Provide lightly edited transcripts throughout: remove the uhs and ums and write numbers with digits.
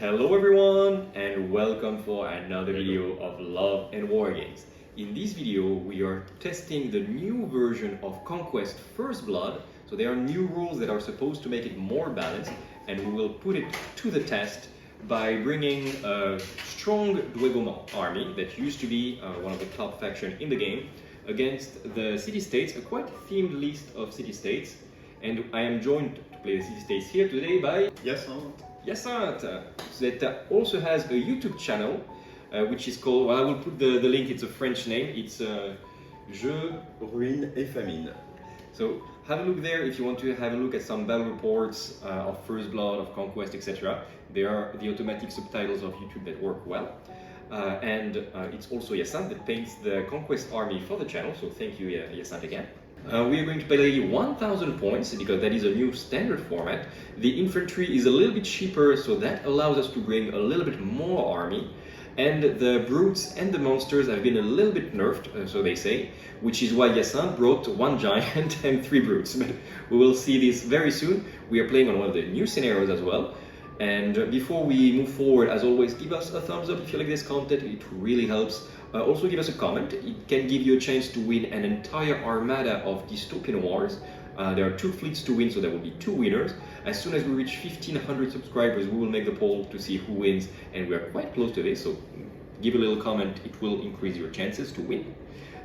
Hello everyone and welcome for another video of Love and Wargames. In this video we are testing the new version of Conquest First Blood. So there are new rules that are supposed to make it more balanced, and we will put it to the test by bringing a strong Dweghom army that used to be one of the top factions in the game against the city-states, a quite themed list of city-states. And I am joined to play the city-states here today by Yasant, that also has a YouTube channel which is called, well, I will put the link, it's a French name, it's Jeux, Ruine et Famine. So have a look there if you want to have a look at some battle reports of First Blood, of Conquest, etc. There are the automatic subtitles of YouTube that work well. And it's also Yasant that paints the Conquest army for the channel, so thank you Yasant again. We are going to play 1000 points because that is a new standard format. The infantry is a little bit cheaper, so that allows us to bring a little bit more army. And the brutes and the monsters have been a little bit nerfed, so they say, which is why Yasant brought 1 giant and 3 brutes. But we will see this very soon. We are playing on one of the new scenarios as well. And before we move forward, as always, give us a thumbs up if you like this content, it really helps. Also give us a comment, it can give you a chance to win an entire armada of dystopian wars. There are 2 fleets to win, so there will be 2 winners. As soon as we reach 1500 subscribers, we will make the poll to see who wins, and we are quite close to this, so give a little comment, it will increase your chances to win.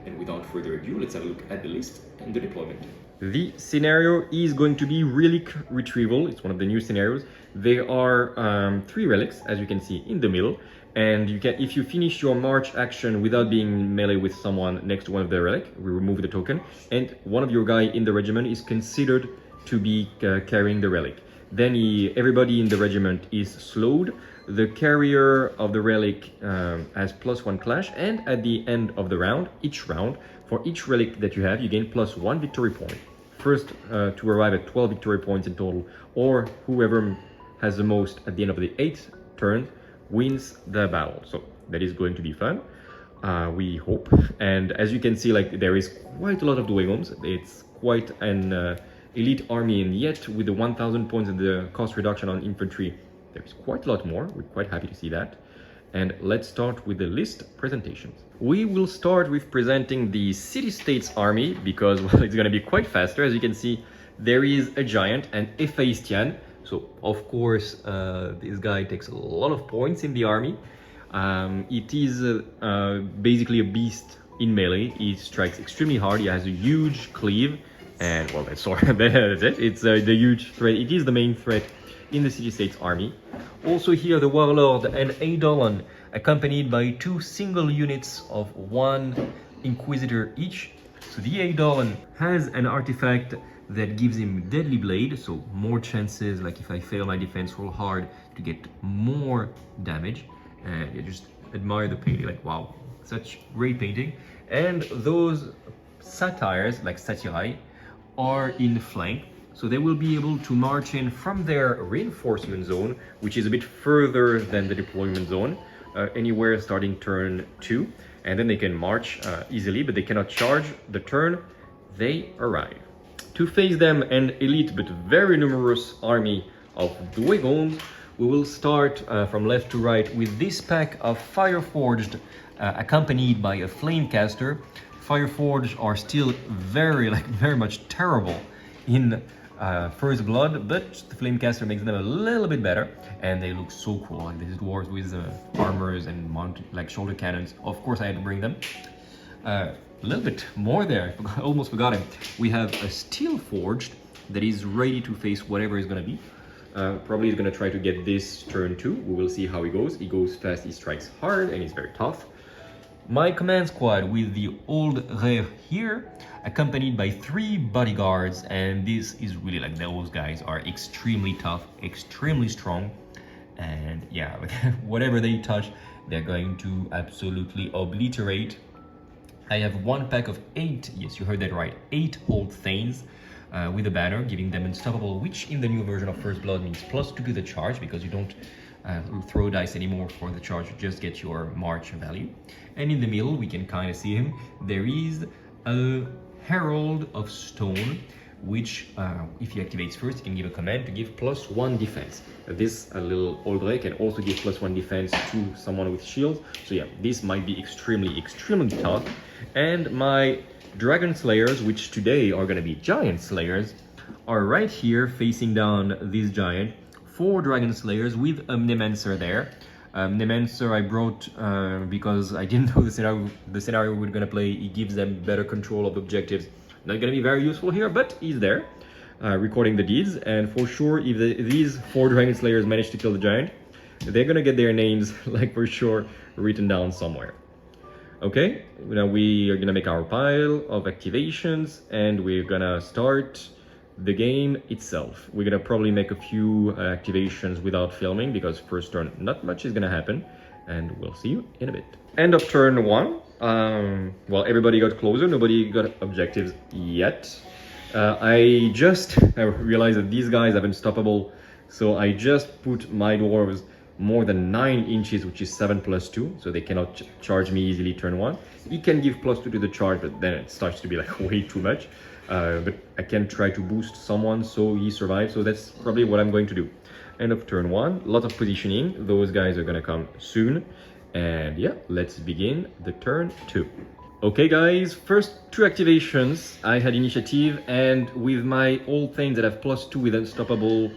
And without further ado, let's have a look at the list and the deployment. The scenario is going to be relic retrieval. It's one of the new scenarios. There are 3 relics, as you can see in the middle, and you can, if you finish your march action without being melee with someone next to one of the relic, we remove the token, and one of your guy in the regiment is considered to be carrying the relic. Then everybody in the regiment is slowed. The carrier of the relic has +1 clash, and at the end of the round, each round, for each relic that you have, you gain +1 victory point. First to arrive at 12 victory points in total, or whoever has the most at the end of the 8th turn wins the battle. So that is going to be fun, we hope. And as you can see, like, there is quite a lot of Dweghoms. It's quite an elite army, and yet with the 1000 points and the cost reduction on infantry, there is quite a lot more. We're quite happy to see that. And let's start with the list presentations. We will start with presenting the city-states army because, well, it's going to be quite faster. As you can see, there is a giant, an Hephaestian. So of course, this guy takes a lot of points in the army. It is basically a beast in melee. He strikes extremely hard. He has a huge cleave, and well, that's it. It's the huge threat. It is the main threat in the city-states army. Also here, the warlord and Eidolon, accompanied by 2 single units of 1 inquisitor each. So the Eidolon has an artifact that gives him deadly blade, so more chances, like if I fail my defense roll hard, to get more damage. And you just admire the painting, like wow, such great painting. And those satyrs, like satyri, are in flank, so they will be able to march in from their reinforcement zone, which is a bit further than the deployment zone, anywhere starting turn 2, and then they can march easily, but they cannot charge the turn they arrive. To face them, an elite but very numerous army of Dweghoms, we will start from left to right with this pack of Fireforged, accompanied by a Flamecaster. Fireforged are still very much terrible in First Blood, but the Flamecaster makes them a little bit better, and they look so cool. Like these dwarves with armors and shoulder cannons. Of course, I had to bring them. A little bit more there, I almost forgot him. We have a Steel Forged that is ready to face whatever is going to be. Probably is going to try to get this turn 2. We will see how he goes. He goes fast, he strikes hard, and he's very tough. My command squad with the old Rare here, accompanied by 3 bodyguards, and this is really like, those guys are extremely tough, extremely strong, and yeah, whatever they touch, they're going to absolutely obliterate. I have 1 pack of 8, yes, you heard that right, 8 old Thanes with a banner, giving them unstoppable, which in the new version of First Blood means +2 to the charge, because you don't throw dice anymore for the charge, you just get your march value. And in the middle, we can kind of see him. There is a Herald of Stone which if he activates first, he can give a command to give +1 defense. This little Oldray can also give +1 defense to someone with shields. So yeah, this might be extremely tough. And my Dragon Slayers, which today are going to be Giant Slayers, are right here facing down this giant. 4 Dragon Slayers with a Mnemancer there. Mnemancer I brought because I didn't know the scenario we're going to play. He gives them better control of objectives. Not going to be very useful here, but he's there, recording the deeds. And for sure, if these 4 Dragon Slayers manage to kill the giant, they're going to get their names, like for sure, written down somewhere. Okay, now we are going to make our pile of activations, and we're going to start the game itself. We're going to probably make a few activations without filming, because first turn not much is going to happen, and we'll see you in a bit. End of turn 1. Well, everybody got closer, nobody got objectives yet. I realized that these guys are unstoppable, so I just put my dwarves more than 9 inches, which is 7 + 2, so they cannot charge me easily turn 1. He can give +2 to the charge, but then it starts to be like way too much. But I can try to boost someone so he survives, so that's probably what I'm going to do. End of turn 1, lot of positioning, those guys are gonna come soon. And yeah, let's begin the turn 2. Okay guys, first 2 activations, I had initiative, and with my old things that have +2 with unstoppable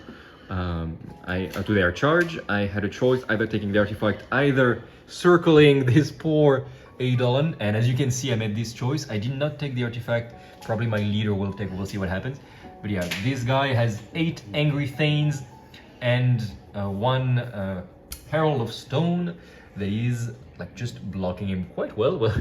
to their charge, I had a choice, either taking the artifact, either circling this poor Eidolon, and as you can see I made this choice. I did not take the artifact, probably my leader will take, we'll see what happens. But yeah, this guy has 8 Angry Thanes and 1 Herald of Stone that is like just blocking him quite well. Well,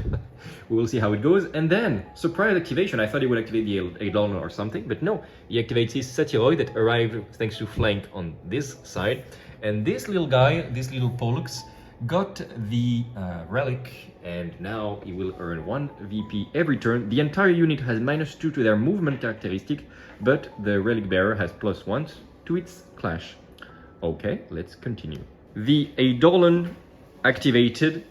we will see how it goes. And then, surprise activation. I thought he would activate the Eidolon or something, but no. He activates his Satyroid that arrived thanks to flank on this side. And this little guy, this little Pollux, got the relic, and now he will earn 1 VP every turn. The entire unit has -2 to their movement characteristic, but the relic bearer has +1 to its clash. Okay, let's continue. The Eidolon activated,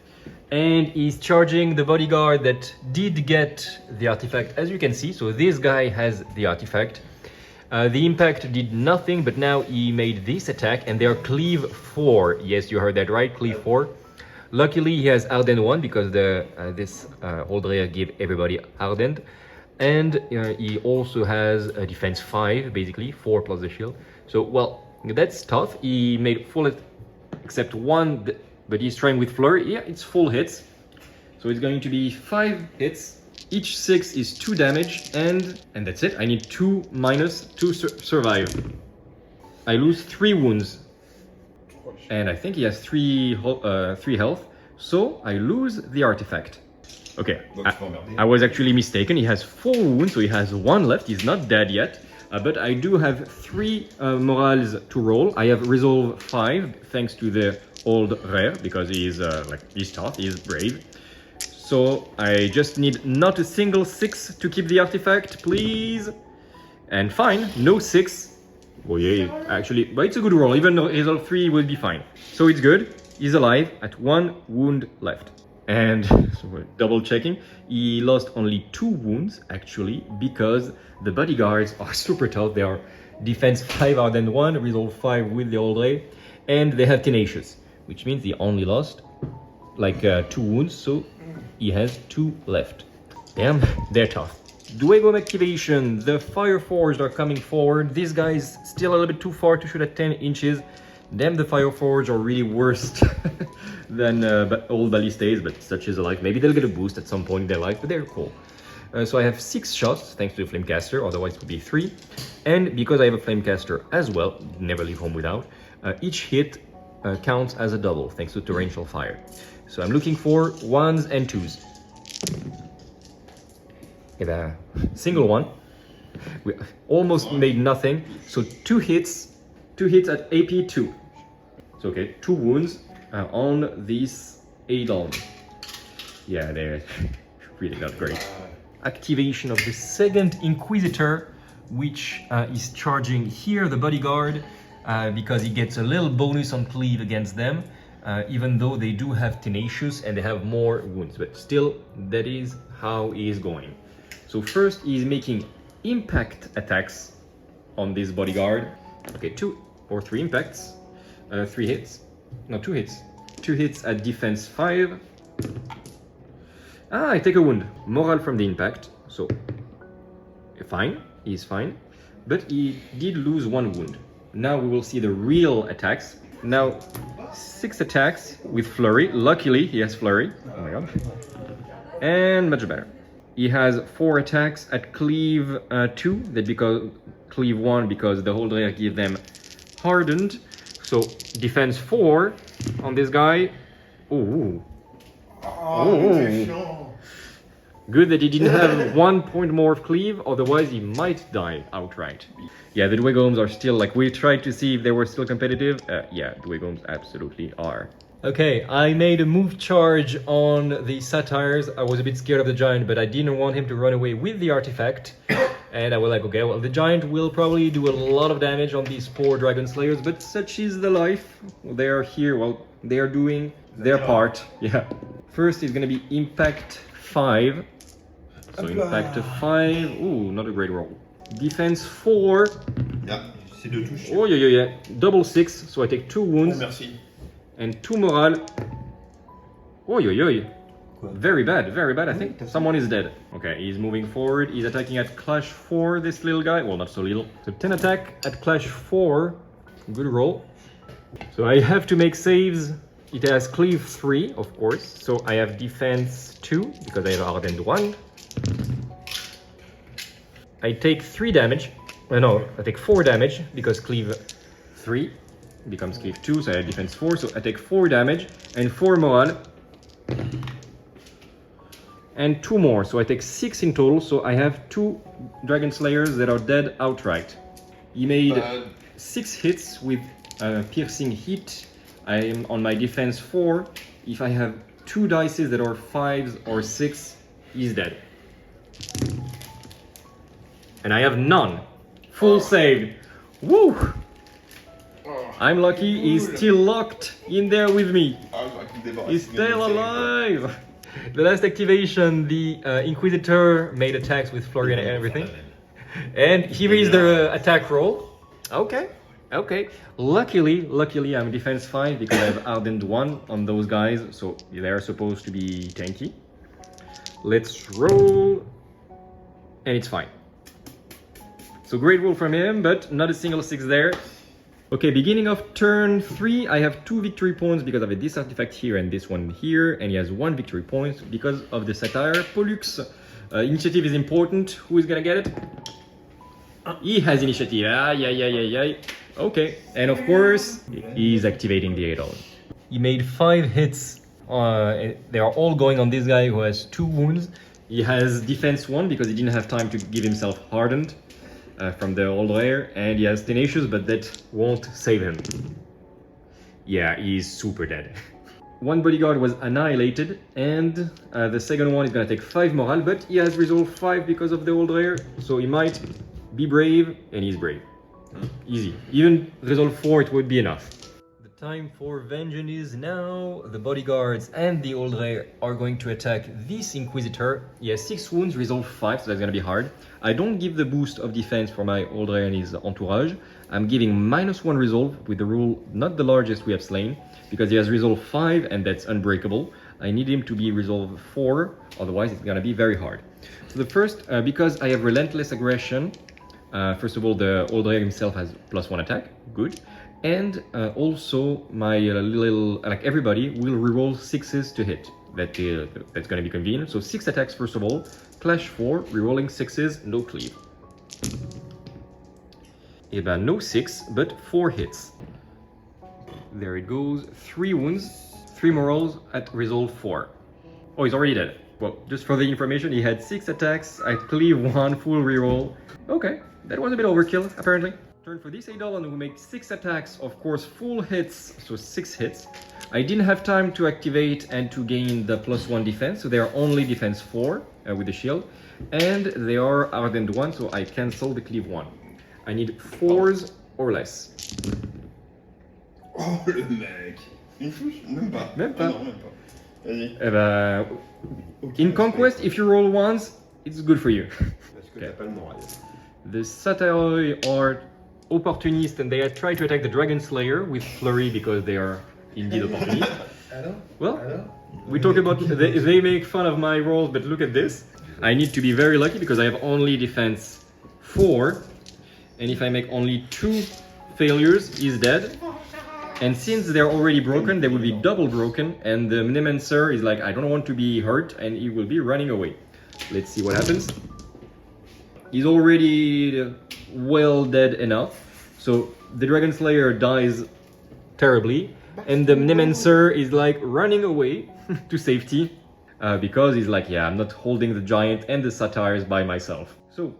and he's charging the bodyguard that did get the artifact, as you can see. So this guy has the artifact. The impact did nothing, but now he made this attack, and they are cleave 4. Yes, you heard that right, cleave 4. Luckily, he has Ardent 1 because this Oldray give everybody Ardent, and he also has a defense 5, basically 4 plus the shield. So well, that's tough. He made full except 1, but he's trying with flurry. Yeah, it's full hits, so it's going to be 5 hits. Each 6 is 2 damage, and that's it. I need 2 minus to survive. I lose 3 wounds, and I think he has 3 health, so I lose the artifact. Okay, I was actually mistaken. He has 4 wounds, so he has 1 left. He's not dead yet, but I do have 3 morals to roll. I have resolve 5 thanks to the old rare, because he's he's tough, he's brave. So I just need not a single 6 to keep the artifact, please. And fine, no 6. Oh yeah, actually, but it's a good roll. Even though resolve 3 will be fine. So it's good. He's alive at 1 wound left. And so we're double checking. He lost only 2 wounds actually, because the bodyguards are super tough. They are defense 5 Ardent 1, resolve 5 with the Oldray, and they have tenacious, which means he only lost like 2 wounds, so he has 2 left. Damn, they're tough. Dweghom activation. The Fireforged are coming forward. This guy's still a little bit too far to shoot at 10 inches. Damn, the Fireforged are really worse than old Ballistas, but such is life. Maybe they'll get a boost at some point in their life, but they're cool. So I have 6 shots thanks to the Flamecaster, otherwise it would be 3. And because I have a Flamecaster as well, never leave home without, each hit counts as a double thanks to torrential fire. So I'm looking for 1s and 2s. Yeah, single 1. We almost made nothing. So 2 hits at AP 2. So okay, 2 wounds on this Eidolon. Yeah, they're really not great. Activation of the second Inquisitor, which is charging here the bodyguard because he gets a little bonus on cleave against them. Even though they do have tenacious and they have more wounds, but still that is how he is going. So first he is making impact attacks on this bodyguard. Okay, 2 or 3 impacts. 3 hits. No, 2 hits. 2 hits at defense 5. I take a wound. Morale from the impact. So, fine. He's fine. But he did lose 1 wound. Now we will see the real attacks. Now, 6 attacks with flurry. Luckily, he has flurry. Oh my god. And much better. He has 4 attacks at cleave 2. That because cleave 1 because the holder give them hardened. So defense 4 on this guy. Ooh. Oh. Good that he didn't have 1 point more of cleave, otherwise he might die outright. Yeah, the Dweghoms are still, like, we tried to see if they were still competitive. Yeah, Dweghoms absolutely are. Okay, I made a move charge on the Satyrs. I was a bit scared of the Giant, but I didn't want him to run away with the artifact. And I was like, okay, well, the Giant will probably do a lot of damage on these poor Dragon Slayers, but such is the life. They are here, well, they are doing their part. Yeah. First is gonna be Impact 5. So Impact 5, ooh, not a great roll. Defense 4. Yeah, c'est 2 touches. Oh, yeah. Double 6, so I take 2 wounds. Oh, merci. And 2 morale. Oh, very bad, I think. Someone is dead. Okay, he's moving forward. He's attacking at Clash 4, this little guy. Well, not so little. So 10 attack at Clash 4. Good roll. So I have to make saves. It has Cleave 3, of course. So I have Defense 2, because I have Hardened 1. I take 3 damage. No, I take 4 damage, because Cleave 3 becomes Cleave 2, so I have Defense 4. So I take 4 damage and 4 morale. And 2 more, so I take 6 in total. So I have 2 Dragon Slayers that are dead outright. He made 6 hits with piercing hit. I am on my defense 4. If I have 2 dices that are 5s or 6, he's dead. And I have none. Full save. Woo! I'm lucky he's still locked in there with me. He's still alive! The last activation, the Inquisitor made attacks with flurry and everything. And he raised the attack roll. Okay. Luckily, I'm defense 5 because I have Hardened 1 on those guys, so they're supposed to be tanky. Let's roll. And it's fine. So great roll from him, but not a single 6 there. Okay, beginning of turn 3, I have 2 victory points because of this artifact here and this one here, and he has 1 victory point because of the Satyr. Pollux, initiative is important. Who is gonna get it? He has initiative. Yeah. Okay, and of course, he's activating the 8-all. He made 5 hits. They are all going on this guy who has 2 wounds. He has defense 1 because he didn't have time to give himself hardened. From the old layer, and he has Tenacious, but that won't save him. Yeah, he's super dead. 1 bodyguard was annihilated, and the second one is gonna take 5 morale, but he has resolve 5 because of the old layer, so he might be brave, and he's brave. Easy. Even resolve 4, it would be enough. The time for vengeance is now. The bodyguards and the old layer are going to attack this Inquisitor. He has 6 wounds, resolve 5, so that's gonna be hard. I don't give the boost of defense for my old layer and his entourage. I'm giving -1 resolve with the rule not the largest we have slain, because he has resolve 5 and that's unbreakable. I need him to be resolve 4, otherwise it's gonna be very hard. So the first, because I have relentless aggression, first of all, the old layer himself has +1 attack, good. And also my little, like everybody, will reroll 6s to hit. That's going to be convenient. So 6 attacks first of all. Clash 4, rerolling 6s, no cleave. Eh ben, no 6, but 4 hits. There it goes. 3 wounds, 3 morals at resolve 4. Oh, he's already dead. Well, just for the information, he had 6 attacks. I cleave 1, full reroll. Okay, that was a bit overkill, apparently. Turn for this 8-all, and we make 6 attacks, of course, full hits, so 6 hits. I didn't have time to activate and to gain the +1 defense, so they are only defense 4 with the shield, and they are Hardened 1, so I cancel the cleave 1. I need 4s or less. Oh, le mec. Une touche? Même pas. Même pas. Non, même pas. Vas-y. Eh ben, in Conquest, if you roll 1s, it's good for you. Parce que t'as pas le moral. The Satyrs are opportunists and they try to attack the Dragonslayer with flurry because they are indeed opportunists. Well, we talk about they make fun of my rolls, but look at this. I need to be very lucky because I have only defense 4, and if I make only 2 failures, he's dead. And since they're already broken, they will be double broken, and the Nemancer is like, I don't want to be hurt, and he will be running away. Let's see what happens. He's already well dead enough, so the Dragonslayer dies terribly, and the Nemancer is like running away to safety because he's like, yeah, I'm not holding the giant and the satyrs by myself. So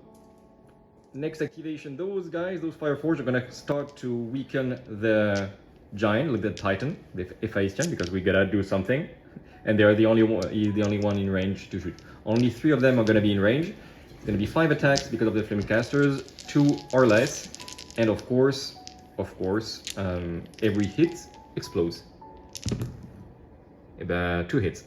next activation, those guys, those Fireforged are gonna start to weaken the giant, like the Titan, the Ephesian, because we gotta do something, and they're the only one in range to shoot. Only 3 of them are gonna be in range. It's gonna be 5 attacks because of the Flamecasters, 2 or less, and of course, every hit explodes. 2 hits.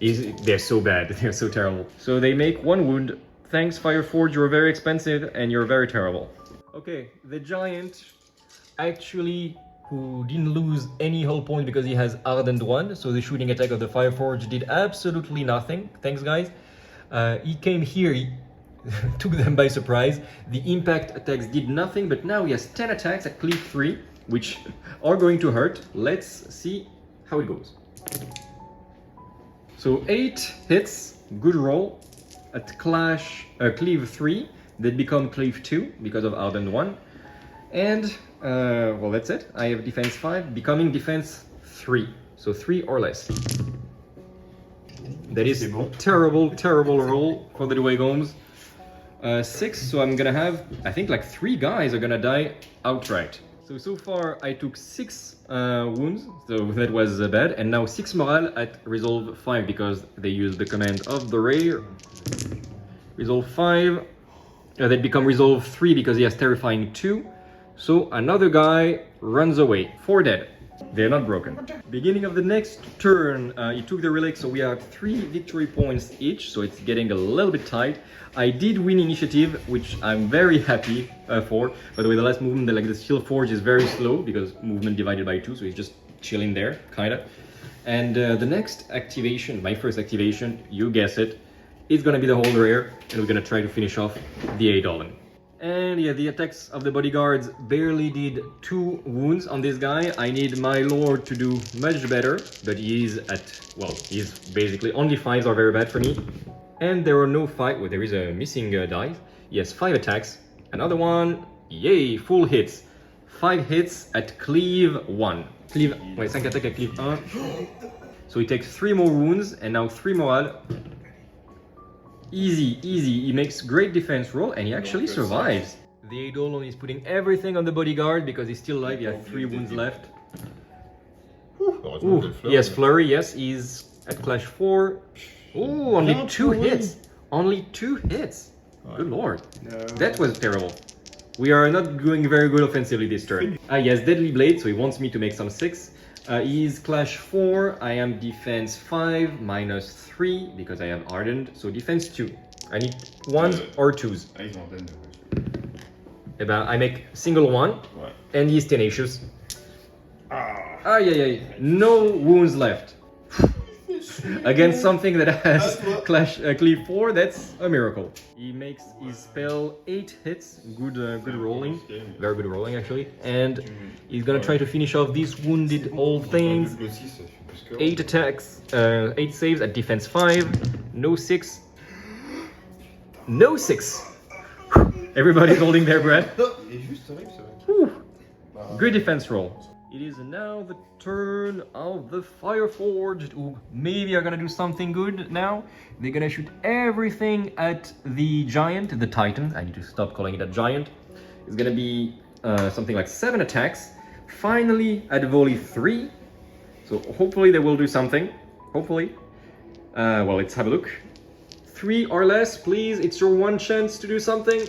They're so bad, they're so terrible. So they make 1 wound. Thanks, Fireforge, you're very expensive and you're very terrible. Okay, the giant actually, who didn't lose any hull point because he has Ardent 1, so the shooting attack of the Fireforge did absolutely nothing. Thanks, guys. He came here, he took them by surprise. The impact attacks did nothing, but now he has 10 attacks at cleave 3, which are going to hurt. Let's see how it goes. So 8 hits, good roll. At cleave 3, they become cleave 2 because of Ardent 1. And, well, that's it. I have defense 5, becoming defense 3. So 3 or less. That is terrible, terrible roll for the Dweghoms. 6, so I'm gonna have, I think like 3 guys are gonna die outright. So far I took 6 wounds, so that was bad, and now 6 morale at resolve 5 because they use the command of the Ray. Resolve 5, that become resolve 3 because he has terrifying 2. So another guy runs away, 4 dead. They're not broken. Beginning of the next turn, he took the relic, so we have 3 victory points each, so it's getting a little bit tight. I did win initiative, which I'm very happy for. By the way, the last movement, the Steel Forge is very slow because movement divided by 2, so he's just chilling there, kinda. And the next activation, my first activation, you guess it, is gonna be the Hold Rare, and we're gonna try to finish off the Eidolon. And yeah, the attacks of the bodyguards barely did 2 wounds on this guy. I need my lord to do much better, but he's at, well, he's basically, only 5s are very bad for me. And there are no 5, well, there is a missing die. Yes, 5 attacks. Another one, yay, full hits. 5 hits at cleave 1. Cleave, ouais, 5 attaques at cleave 1. So he takes 3 more wounds, and now 3 morale. Easy, easy. He makes great defense roll, and he actually survives. The Eidolon is putting everything on the bodyguard because he's still alive. He has 3 wounds left. Ooh, yes, flurry. Yes, he's at clash 4. Ooh, only 2 hits. Only 2 hits. Good lord. That was terrible. We are not doing very good offensively this turn. He has Deadly Blade, so he wants me to make some 6. He's clash 4, I am defense 5, minus 3, because I have Ardent, so defense 2. I need 1s or 2s. I make single 1, and he's tenacious. Yeah, no wounds left. Against something that has cleave 4, that's a miracle. He makes his spell 8 hits, good rolling, very good rolling actually, and he's gonna try to finish off these wounded old things. 8 attacks, 8 saves at defense 5, no 6, no 6. Everybody's holding their breath. Whew. Good defense roll. It is now the turn of the Fireforged, who maybe are gonna do something good now. They're gonna shoot everything at the giant, the Titan. I need to stop calling it a giant. It's gonna be something like 7 attacks. Finally at volley 3. So hopefully they will do something. Hopefully. Well, let's have a look. 3 or less, please. It's your one chance to do something.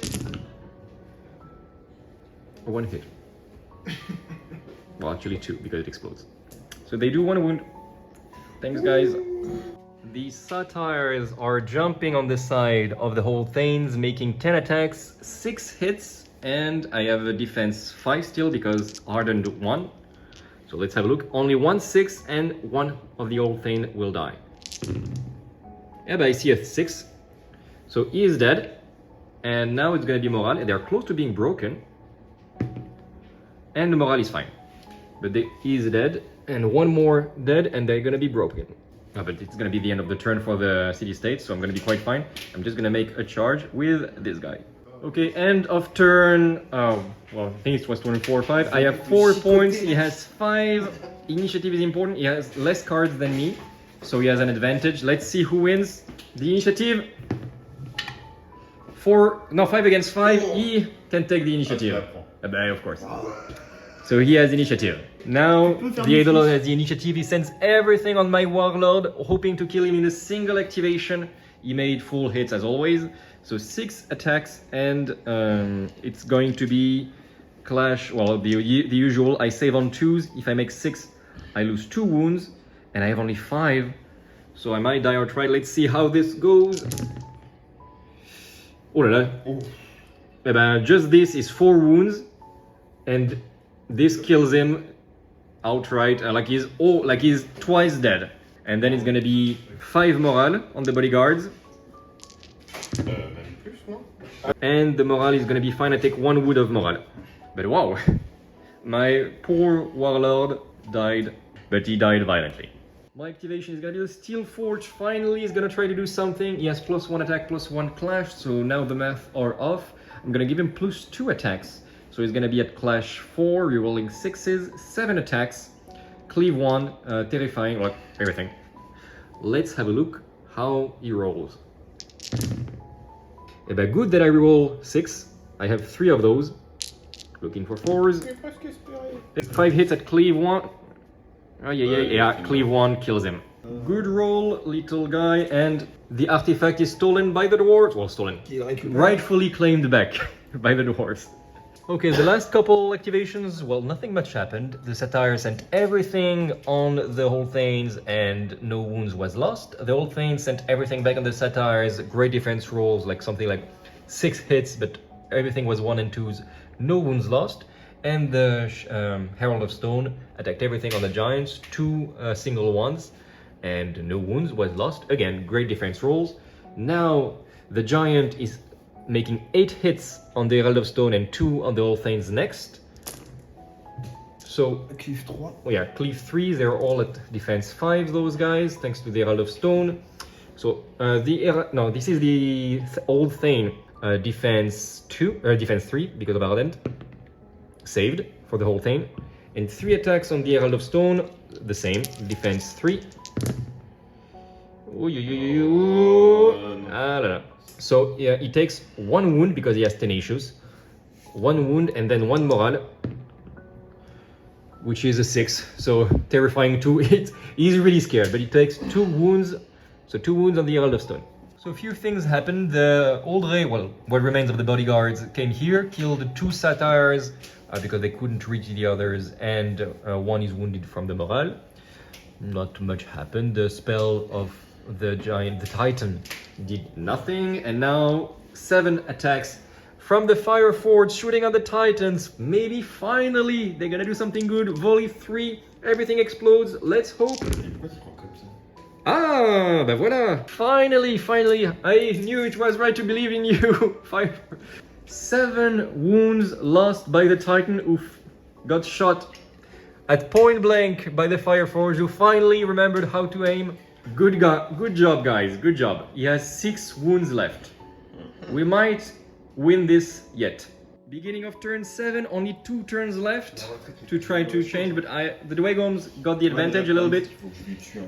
1 hit. Well, actually 2, because it explodes. So they do 1 wound. Thanks, guys. The Satyrs are jumping on the side of the whole Thanes, making 10 attacks, 6 hits, and I have a defense 5 still because hardened 1. So let's have a look. Only 1 6 and 1 of the old Thane will die. Yeah, but I see a 6. So he is dead. And now it's gonna be Morale. They're close to being broken. And the Morale is fine. But he is dead. And 1 more dead and they're gonna be broken. But it's gonna be the end of the turn for the city-states, so I'm gonna be quite fine. I'm just gonna make a charge with this guy. Okay, end of turn. Oh, well, I think it was turn 4 or 5. I have 4 points. He has 5. Initiative is important. He has less cards than me, so he has an advantage. Let's see who wins the initiative. 5 against 5. He can take the initiative. Of course. So he has initiative. Now, the Eidolon has the initiative. He sends everything on my Warlord, hoping to kill him in a single activation. He made full hits as always. So 6 attacks, and it's going to be clash. Well, the usual. I save on 2s. If I make 6, I lose 2 wounds, and I have only 5. So I might die outright. Let's see how this goes. Oh la la. Just this is 4 wounds, and this kills him outright, like he's twice dead. And then it's gonna be 5 morale on the bodyguards. And the morale is gonna be fine. I take 1 wood of morale. But wow, my poor warlord died, but he died violently. My activation is gonna be the Steel Forge. Finally, he's gonna try to do something. He has +1 attack, +1 clash, so now the math are off. I'm gonna give him +2 attacks. So he's gonna be at clash 4, rerolling 6s, 7 attacks, cleave 1, terrifying, like everything. Let's have a look how he rolls. Good that I reroll 6. I have 3 of those. Looking for 4s. 5 hits at cleave 1. Oh yeah, cleave 1 kills him. Good roll, little guy, and the artifact is stolen by the dwarves. Well, stolen. Rightfully claimed back by the dwarves. Okay, the last couple activations, well, nothing much happened. The Satyrs sent everything on the whole Thanes and no wounds was lost. The whole Thanes sent everything back on the Satyrs, great defense rolls, like something like 6 hits, but everything was 1 and 2s, no wounds lost. And the Herald of Stone attacked everything on the Giants, 2 single ones, and no wounds was lost. Again, great defense rolls. Now, the Giant is making 8 hits on the Herald of Stone and 2 on the Old Thanes next. So, Cleave 3. Oh yeah, Cleave 3, they're all at defense 5, those guys, thanks to the Herald of Stone. So, this is the Old Thane, defense 3, because of Ardent. Saved for the whole Thane. And 3 attacks on the Herald of Stone, the same, defense 3. So yeah, he takes 1 wound because he has Tenacious. 1 wound and then 1 morale, which is a 6. So terrifying 2. He's really scared, but he takes 2 wounds. So 2 wounds on the Herald of Stone. So a few things happened. The old Ray, well, what remains of the bodyguards, came here, killed 2 Satyrs because they couldn't reach the others, and 1 is wounded from the morale. Not much happened. The spell of the Titan did nothing, and now 7 attacks from the Fire Forge shooting on the Titans. Maybe finally they're gonna do something good. Volley 3, everything explodes. Let's hope. Ah, ben voilà! Finally, I knew it was right to believe in you. 7 wounds lost by the Titan. Oof, got shot at point blank by the Fire Forge, who finally remembered how to aim. Good job, guys. Good job. He has 6 wounds left. We might win this yet. Beginning of turn 7, only 2 turns left to try to change, but the Dweghoms got the advantage a little bit.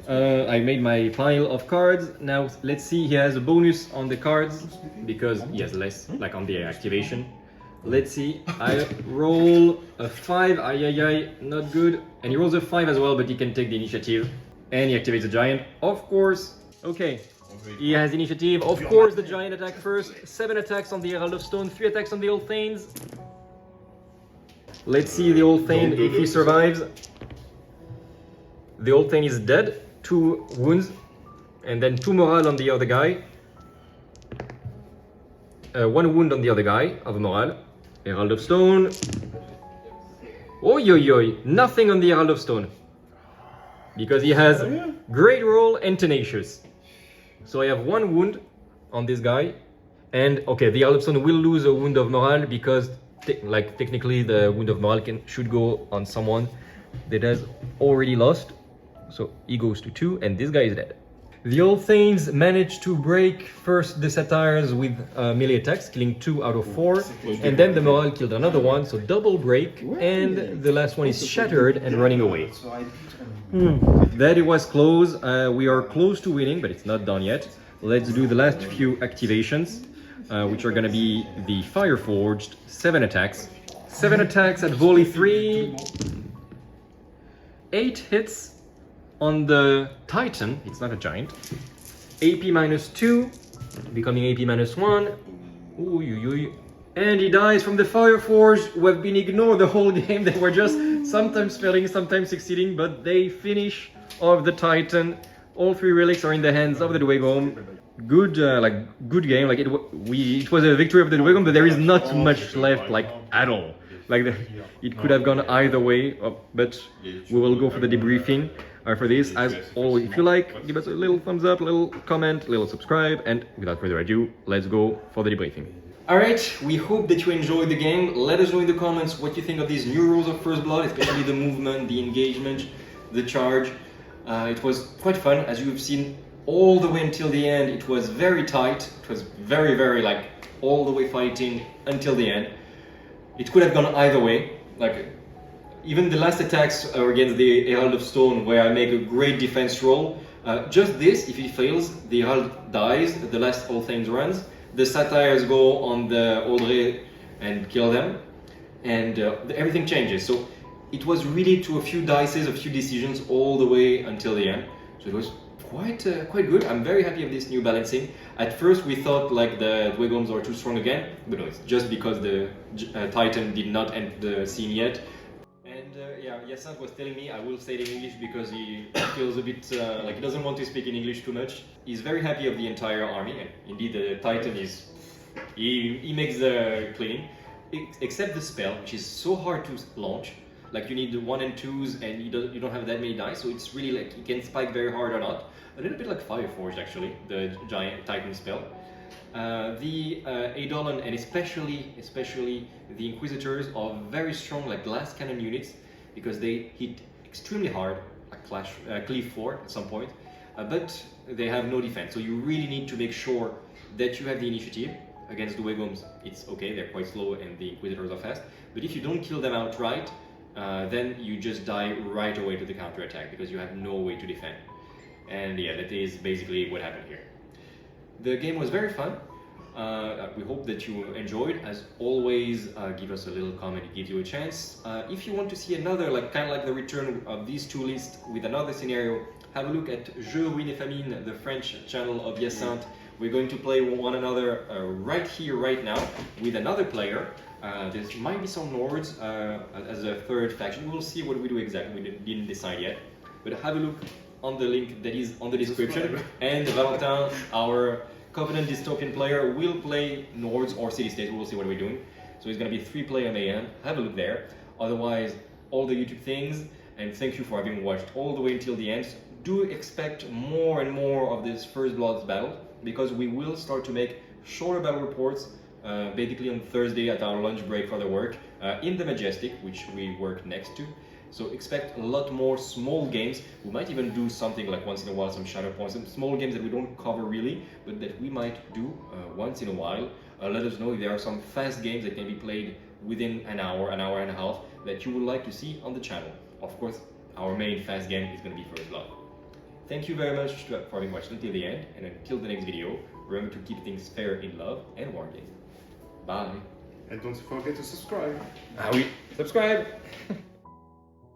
I made my pile of cards. Now let's see, he has a bonus on the cards because he has less, like on the activation. Let's see, I roll a 5, not good. And he rolls a 5 as well, but he can take the initiative. And he activates the Giant, of course. Okay, he has initiative. Of course, the Giant attack first. 7 attacks on the Herald of Stone, 3 attacks on the Old Thanes. Let's see the Old Thane if he survives. The Old Thane is dead, 2 wounds. and then 2 morale on the other guy. 1 wound on the other guy of morale. Herald of Stone. Oi oi oi, nothing on the Herald of Stone. Because he has Great Roll and Tenacious. So I have 1 wound on this guy. And okay, the Herald of Stone will lose a wound of morale because technically the wound of morale should go on someone that has already lost. So he goes to 2 and this guy is dead. The Old Thanes managed to break first the Satyrs with melee attacks, killing 2 out of 4, and then the morale killed another one, so double break, and the last one is shattered and running away. That it was close. We are close to winning, but it's not done yet. Let's do the last few activations, which are gonna be the Fireforged, 7 attacks. 7 attacks at volley 3, 8 hits on the Titan, it's not a giant. AP -2, becoming AP -1. Ooh, and he dies from the Fireforged, who have been ignored the whole game. They were just sometimes failing, sometimes succeeding, but they finish off the Titan. All 3 relics are in the hands of the Dweghom. Good, good game. Like it was a victory of the Dweghom, but there is not much left, like at all. It could have gone either way, but we will go for the debriefing. For this, as always, if you like, give us a little thumbs up, a little comment, a little subscribe, and without further ado, let's go for the debriefing. Alright, we hope that you enjoyed the game. Let us know in the comments what you think of these new rules of First Blood, especially the movement, the engagement, the charge. It was quite fun, as you've seen all the way until the end. It was very tight, it was very, all the way fighting until the end. It could have gone either way, even the last attacks are against the Herald of Stone, where I make a great defense roll. Just this, if he fails, the Herald dies, the last All Things runs. The Satyrs go on the Audrey and kill them, and everything changes. So it was really to a few dices, a few decisions all the way until the end. So it was quite good. I'm very happy of this new balancing. At first we thought the Dweghoms are too strong again, but no, it's just because the Titan did not enter the scene yet. Yeah, Yasant was telling me, I will say it in English because he feels a bit he doesn't want to speak in English too much. He's very happy of the entire army, and indeed the Titan is, he makes the cleaning, except the spell, which is so hard to launch. You need the 1 and 2s, and you don't have that many dice, so it's really you can spike very hard or not. A little bit like Fireforged actually, the giant Titan spell. The Eidolon and especially the Inquisitors are very strong glass cannon units, because they hit extremely hard, cleave 4 at some point, but they have no defense. So you really need to make sure that you have the initiative. Against the Dweghoms, it's okay, they're quite slow and the Inquisitors are fast, but if you don't kill them outright, then you just die right away to the counter-attack, because you have no way to defend. And yeah, that is basically what happened here. The game was very fun. We hope that you enjoyed. As always, give us a little comment, it gives you a chance. If you want to see another, kind of like the return of these 2 lists with another scenario, have a look at Jeux, Ruines et Famine, the French channel of Hyacinthe. We're going to play one another right here, right now, with another player. There might be some Lords as a 3rd faction. We'll see what we do exactly, we didn't decide yet. But have a look on the link that is on the description. And Valentin, our Covenant Dystopian player, will play Nords or City-States. We'll see what we're doing. So it's going to be 3-player mayhem. Have a look there. Otherwise, all the YouTube things. And thank you for having watched all the way until the end. Do expect more and more of this First Blood battle, because we will start to make shorter battle reports, basically on Thursday at our lunch break for the work, in the Majestic, which we work next to. So expect a lot more small games. We might even do something once in a while, some shadow points, some small games that we don't cover really, but that we might do once in a while. Let us know if there are some fast games that can be played within an hour and a half, that you would like to see on the channel. Of course, our main fast game is going to be First Blood. Thank you very much for having watched until the end, and until the next video, remember to keep things fair in love and wargame. Bye! And don't forget to subscribe. Ah oui, subscribe.